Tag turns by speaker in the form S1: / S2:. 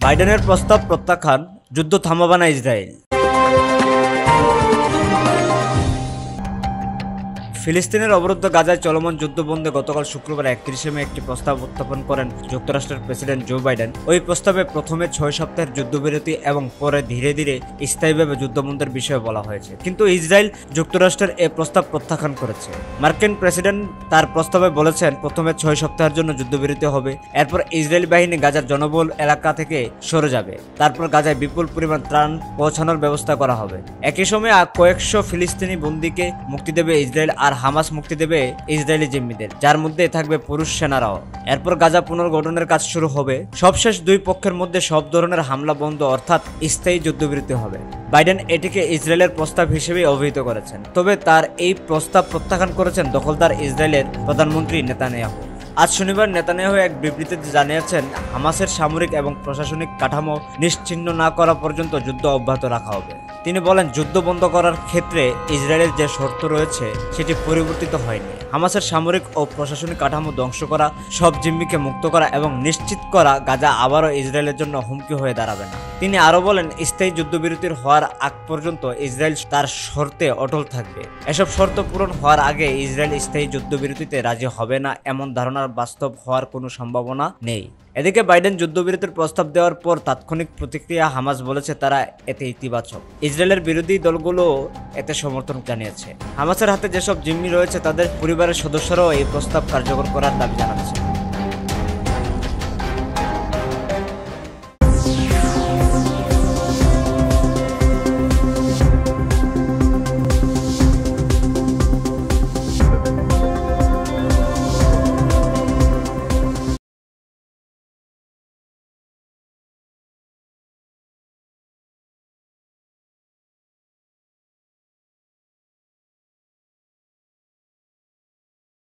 S1: বাইডেনের প্রস্তাব প্রত্যাখ্যান, যুদ্ধ থামাবে না ইসরায়েল। ফিলিস্তিনের অবরুদ্ধ গাজায় চলমান যুদ্ধ বন্ধে গতকাল শুক্রবার 31 মে একটি প্রস্তাব উত্থাপন করেন যুক্তরাষ্ট্রের প্রেসিডেন্ট জো বাইডেন। ওই প্রস্তাবে প্রথমে 6 সপ্তাহের যুদ্ধবিরতি এবং পরে ধীরে ধীরে স্থায়ীভাবে যুদ্ধবন্ধের বিষয়ে বলা হয়েছে, কিন্তু ইসরায়েল যুক্তরাষ্ট্রের এ প্রস্তাব প্রত্যাখ্যান করেছে। মার্কিন প্রেসিডেন্ট তার প্রস্তাবে বলেছেন, প্রথমে 6 সপ্তাহের জন্য যুদ্ধবিরতি হবে, এরপর ইসরায়েলি বাহিনী গাজার জনবহুল এলাকা থেকে সরে যাবে, তারপর গাজায় বিপুল পরিমাণ ত্রাণ পৌঁছানোর ব্যবস্থা করা হবে। একই সময়ে কয়েকশো ফিলিস্তিনি বন্দীকে মুক্তি দেবে ইসরায়েল, আর হামাস মুক্তি দেবে ইসরায়েলি জিম্মিদের, যার মধ্যে থাকবে পুরুষ সেনারাও। এরপর গাজা পুনর্গঠনের কাজ শুরু হবে। সবশেষ দুই পক্ষের মধ্যে সব ধরনের হামলা বন্ধ, অর্থাৎ স্থায়ী যুদ্ধবিরতি হবে। বাইডেন এটিকে ইসরায়েলের প্রস্তাব হিসেবে অভিহিত করেছেন, তবে তার এই প্রস্তাব প্রত্যাখ্যান করেছেন দখলদার ইসরায়েলের প্রধানমন্ত্রী নেতানিয়াহু। আজ শনিবার নেতানিয়াহু এক বিবৃতিতে জানিয়েছেন, হামাসের সামরিক এবং প্রশাসনিক কাঠামো নিশ্চিহ্ন না করা পর্যন্ত যুদ্ধ অব্যাহত রাখা হবে। তিনি বলেন, যুদ্ধ বন্ধ করার ক্ষেত্রে ইসরায়েলের যে শর্ত রয়েছে সেটি পরিবর্তিত হয়নি। হামাসের সামরিক ও প্রশাসনিক কাঠামো ধ্বংস করা, সব জিম্মিকে মুক্ত করা এবং নিশ্চিত করা গাজা আবারও ইসরায়েলের জন্য হুমকি হয়ে দাঁড়াবে না। তিনি আরও বলেন, স্থায়ী যুদ্ধবিরতির হওয়ার আগ পর্যন্ত ইসরায়েল তার শর্তে অটল থাকবে। এসব শর্ত পূরণ হওয়ার আগে ইসরায়েল স্থায়ী যুদ্ধবিরতিতে রাজি হবে না, এমন ধারণার বাস্তব হওয়ার কোনো সম্ভাবনা নেই। এদিকে বাইডেন যুদ্ধবিরতির প্রস্তাব দেওয়ার পর তাৎক্ষণিক প্রতিক্রিয়া হামাস বলেছে তারা এতে ইতিবাচক। ইসরায়েলের বিরোধী দলগুলো এতে সমর্থন জানিয়েছে। হামাসের হাতে যেসব জিম্মি রয়েছে তাদের পরিবারের সদস্যরাও এই প্রস্তাব কার্যকর করার দাবি জানাচ্ছে।